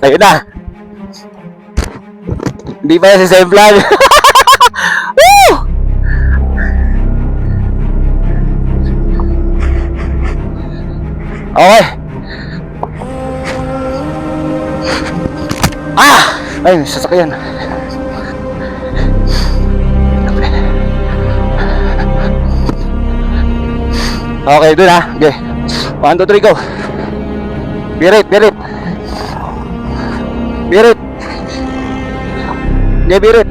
Ayun na. Hindi pa yan si Semplan. Woo! Okay. Ay, sasakyan. Okay, dun ha. Okay. 1, 2, 3, go. Birit, birit. Birit. Okay, birit.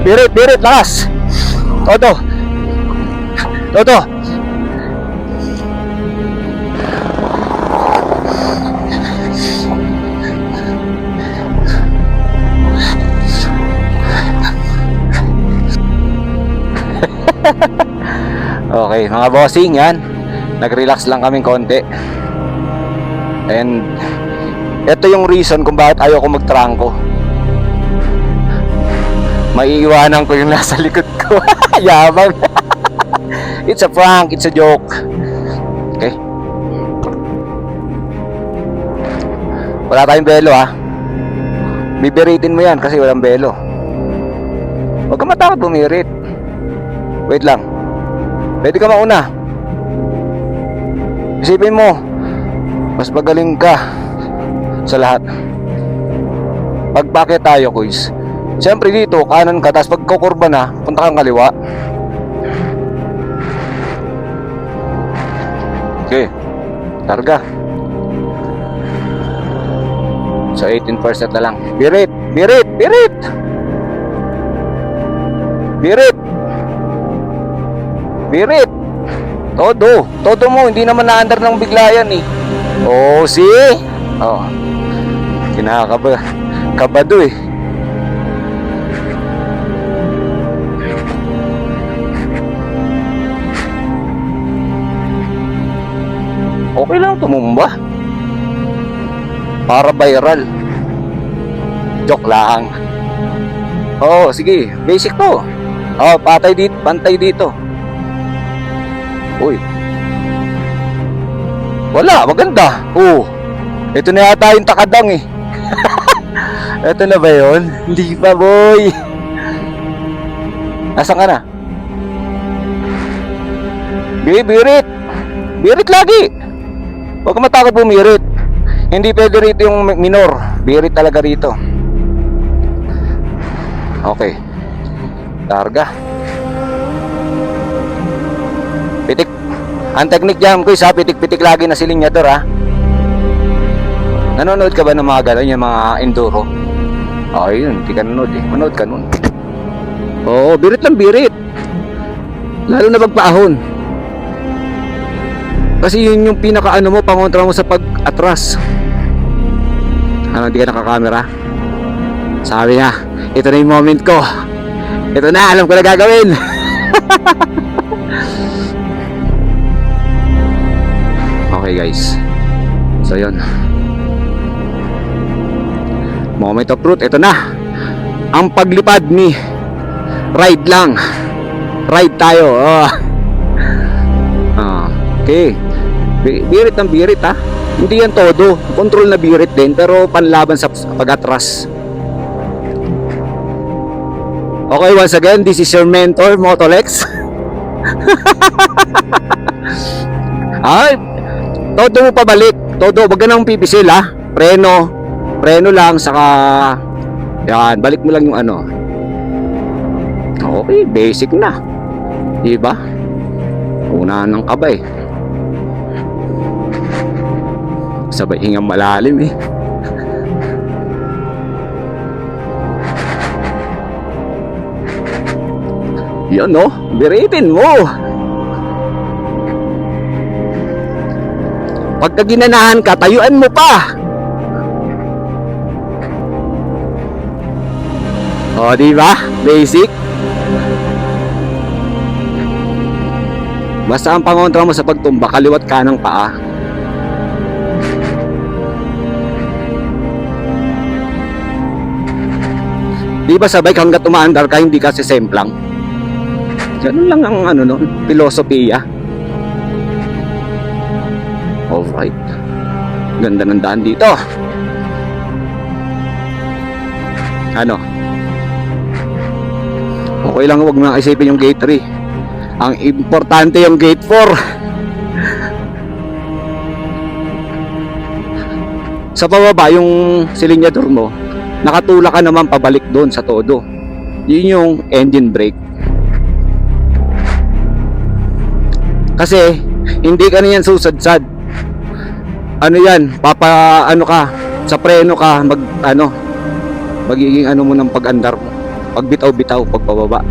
Birit, birit, lakas. Todo. Todo. Okay, mga bossing, yan. Nag-relax lang kaming konti. And ito yung reason kung bakit ayoko mag-trangko. Maiiwanan ko yung nasa likod ko. Yabang. It's a prank, it's a joke. Okay. Wala tayong belo ha. Bibiritin mo yan kasi walang belo. Huwag ka matakot bumirit. Wait lang. Pwede ka mauna. Isipin mo, mas magaling ka sa lahat. Pagpakit tayo, guys. Siyempre dito, kanan ka, tapos pag kukurba na, punta kang kaliwa. Okay. Targa. So 18% na lang. Birit! Birit! Birit! Birit! Birit! Todo! Todo mo! Hindi naman na-under ng bigla yan eh. Oh, see? Oh. Kinakaba. Kabado eh. Okay lang tumumba. Para viral. Joke lang. Oh, sige. Basic to. Oh, patay dito. Pantay dito. Uy. Wala, maganda. Oh. Ito na yata yung takadang eh. Ito na ba yun? Hindi pa, boy. Nasaan ka na? Birit. Birit lagi. Huwag ka matakot bumirit. Hindi pwede rito yung minor. Birit talaga rito. Okay. Targa. Pitik. Ang technique dyan ko isa, pitik-pitik lagi na silinyador ha. Nanonood ka ba ng mga gano'n, yung mga enduro? Oh, yun, hindi ka nanonood eh. Manood ka nun. Oo, birit lang birit. Lalo na pagpaahon. Kasi yun yung pinaka-ano mo, pangontra mo sa pag-atras. Ano, hindi ka nakakamera? Sabi niya, ito na yung moment ko. Ito na, alam ko na gagawin. Okay guys. So yun. Moment of truth, ito na. Ang paglipad ni ride lang. Ride tayo. Oh. Okay. Birit ng birit ha. Hindi yan todo. Control na birit din, pero panlaban sa pag-atras. Okay, once again, this is your mentor, Motolex. Ay, todo mo pabalik. Todo, wag ka nang pipisil ha. Preno lang, saka yan, balik mo lang yung ano. Okay, basic na. Diba? Una ng kabay. Sabay hingang malalim eh. Yan no, biritin mo. Pagka ginanahan ka, tayuan mo pa. O, diba? Basic. Basta ang pangontra mo sa pagtumba, kaliwat kanang paa. Di ba sabay hanggat umaandar ka, hindi ka sisemplang? Ganun lang ang ano no, filosofiya. Alright. Ganda ng daan dito. Ano? Okay lang, huwag mo nang isipin yung gate 3. Ang importante yung gate 4. Sa pababa yung silinyador mo, nakatulak ka naman pabalik doon sa todo. Yun yung engine brake. Kasi hindi ka na yan susadsad. Ano yan, ano ka, sa preno ka, magiging ano mo ng pag-andar mo. Pagbitaw-bitaw, pagpababa.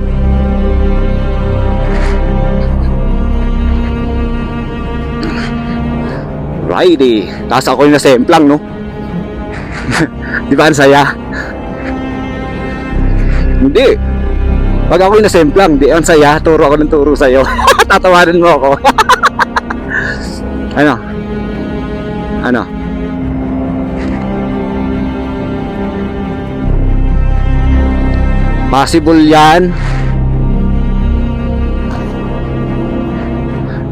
Righty. Taas ako yung nasemplang, no? Di ba ang saya? Hindi. Pag ako yung nasemplang, di ang saya. Turo ako ng turo sa'yo. Tatawanan mo ako. Ano? Ano? Possible yan.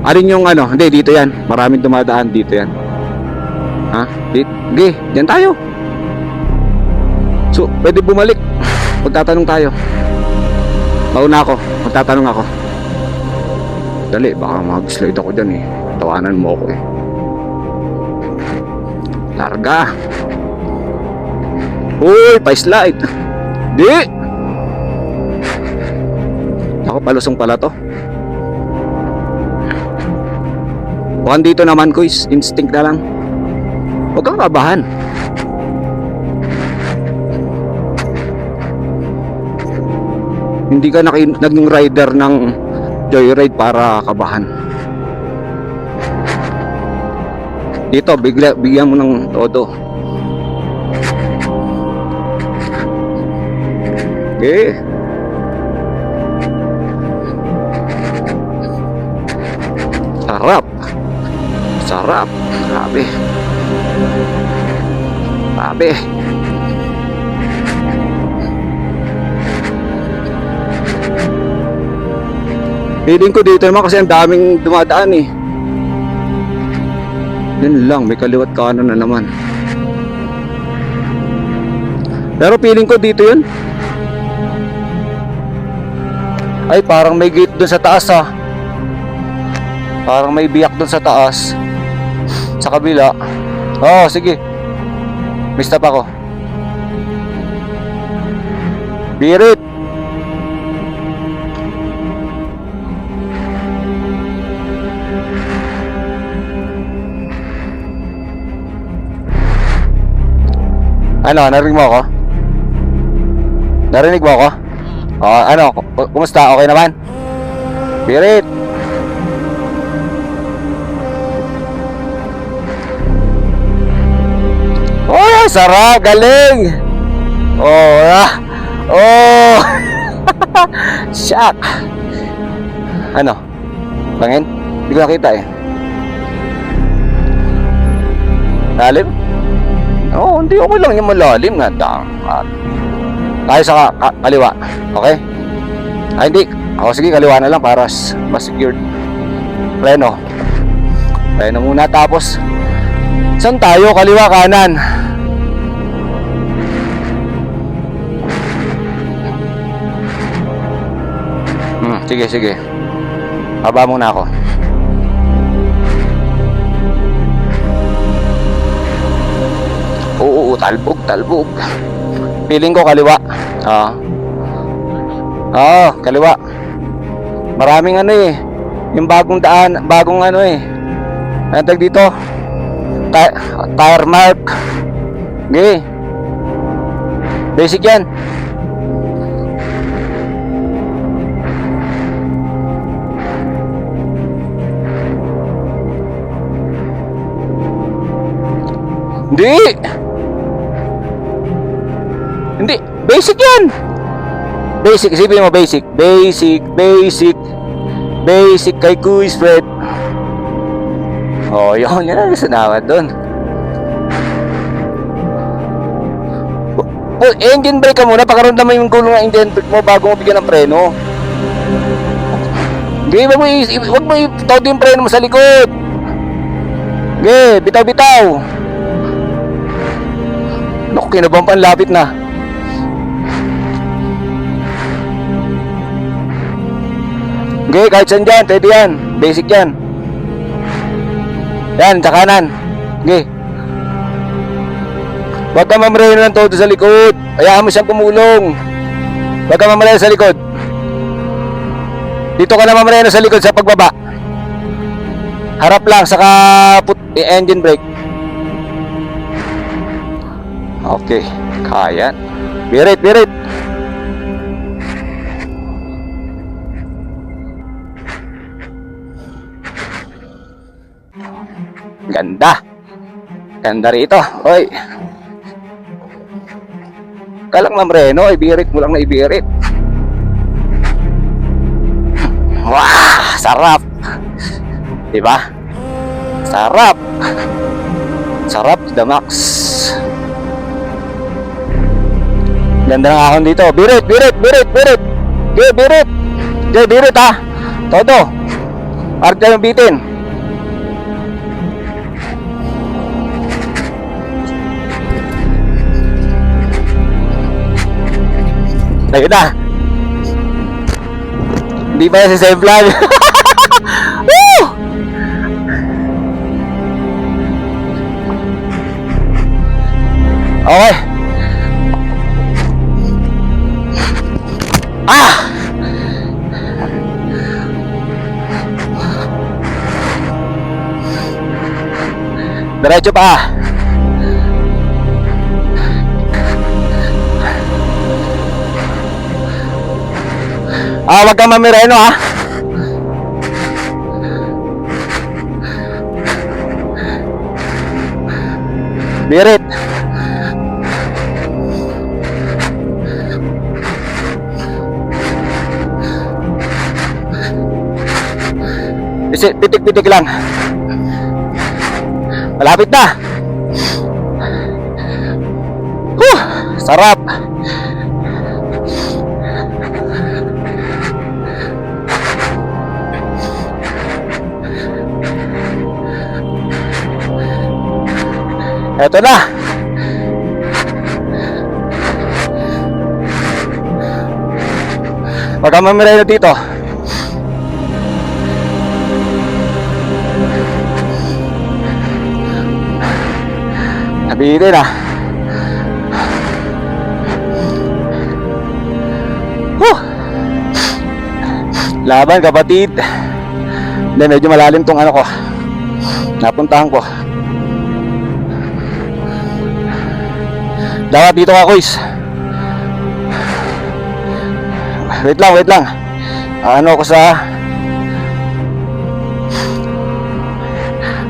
Arin yung ano? Hindi, dito yan. Maraming dumadaan dito yan. Ha? Sige, dyan tayo. So, pwede bumalik. Magtatanong tayo. Mauna ako. Magtatanong ako. Dali, baka mag-slide ako dyan eh. Tawanan mo ako eh. Larga. Uy, pa-slide. Di! Ako, palusong pala to. Bukan dito naman ko, instinct na lang. Huwag kang kabahan. Hindi ka naging rider ng joyride para kabahan. Dito, bigyan mo ng todo. Okay. Sarap. Sarap. Grabe. Grabe. Feeling ko dito naman kasi ang daming dumadaan eh. Yun lang, may kaliwat kanan na naman. Pero feeling ko dito yun. Ay, parang may gate dun sa taas ah. Parang may biyak dun sa taas. Sa kabila. Oo, sige. May stop ako. Birit. Ano, narinig mo ako? Narinig mo ako? Ano, kumusta? Okay naman? Birit. Oh, sarap, galing. Oh. Shock. Ano? Langin? Hindi ko nakita eh. Lalim? Oo, hindi, okay lang yung malalim nga. Tayo sa kaliwa. Okay? Ay, hindi. Sige, kaliwa na lang para mas secured. Preno. Preno muna, tapos saan tayo? Kaliwa, kanan. Sige. Baba muna ako. Oo, talbog. Feeling ko kaliwa. Kaliwa. Maraming ano eh. Yung bagong daan, bagong ano eh. Ano tag dito? Tire mark. Okay. Basic yan. Hindi. Basic yan. Basic. Isipin mo basic. Basic kay Kuis Fred. Oh, yun. Yan ang sinawa doon. Oh, engine brake ka muna. Pakaramdam mo yung gulong ng engine brake mo bago mo bigyan ng preno. Hindi, wag mo itaw yung preno mo sa likod. Okay, bitaw-bitaw. kinabahan pa, lapit na. Okay, kahit saan dyan, pwede yan. Basic yan. Yan, sa kanan. Okay. Huwag ka mamreno ng todo sa likod. Hayaan mo siyang kumulong. Huwag ka mamreno sa likod. Dito ka na mamreno sa likod sa pagbaba. Harap lang, saka put engine brake. Okay, kaya. Birit, birit. Ganda. Ganda rito. Oy. Kalang mamreno, ibirit mo lang na ibirit. Wah, sarap. Diba? Sarap. Sarap to the max. Ganda ng ahon dito. Birit, birit, birit, birit. Okay, birit. Okay, birit ha. Todo. Arte yung bitin. Ayun na. Hindi ba yan si Save Vlog? Woo! Okay. Ah! Diretso pa. Wag kang mamireno ha. Birit. Pitik-pitik lang. Malapit na. Sarap. Eto na. Huwag kang mamireno dito. Nabitin na. Laban kapatid. Hindi, medyo malalim tong ano ko. Napuntahan ko. Dapat dito ka, Kuys. Wait lang, wait lang. Ano ko sa...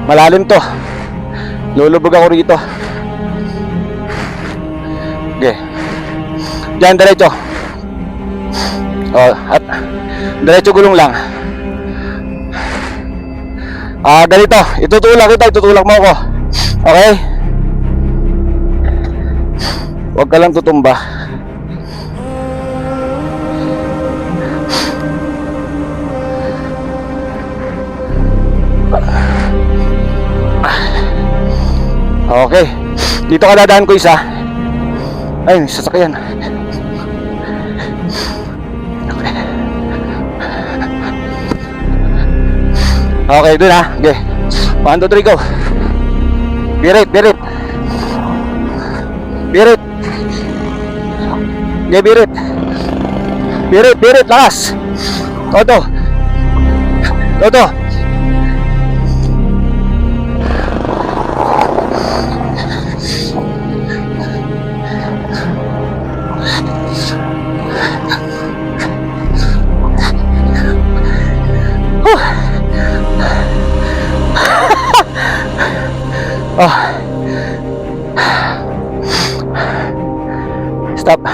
Malalim to. Lulubog ako rito. Okay. Diyan, diretso. At diretso gulong lang. Ganito. Itutulak kita, itutulak mo ako. Okay? Huwag ka lang tutumba. Okay. Dito ka dadaan ko isa. Ay, sasakyan. Okay. Okay, dun ha. Okay. 1, 2, 3, go. Birit, birit. Birit. Okay, birit. Birit, birit, lakas. Todo. Todo. Stop.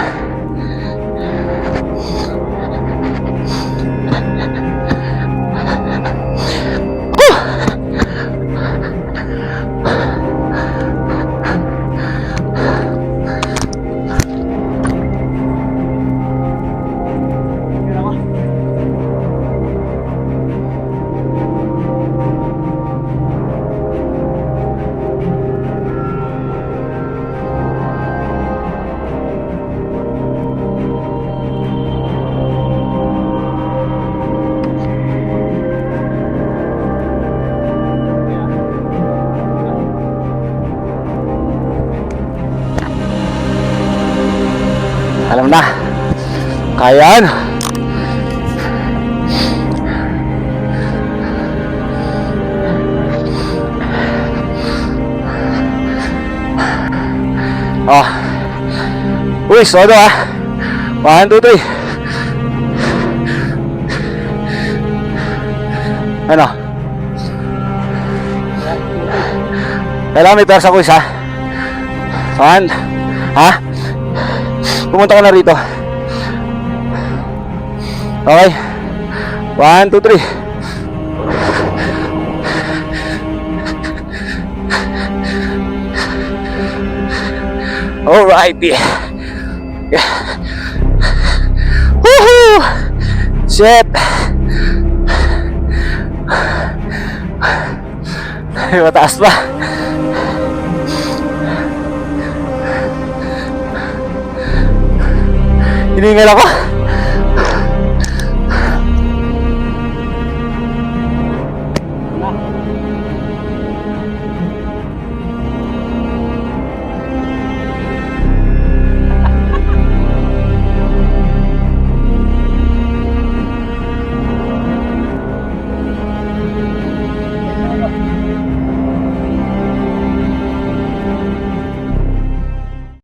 Alam na. Kaya yan. Oh. Uy, sodo ah. 1, 2, 3. Ano? Kailangan may persa ko isa. 1. Ha? Pumunta ko na rito. Okay. 1, 2, 3. Alright. Yeah. Woohoo! Shit. Ay, mataas pa. Hiningal ako.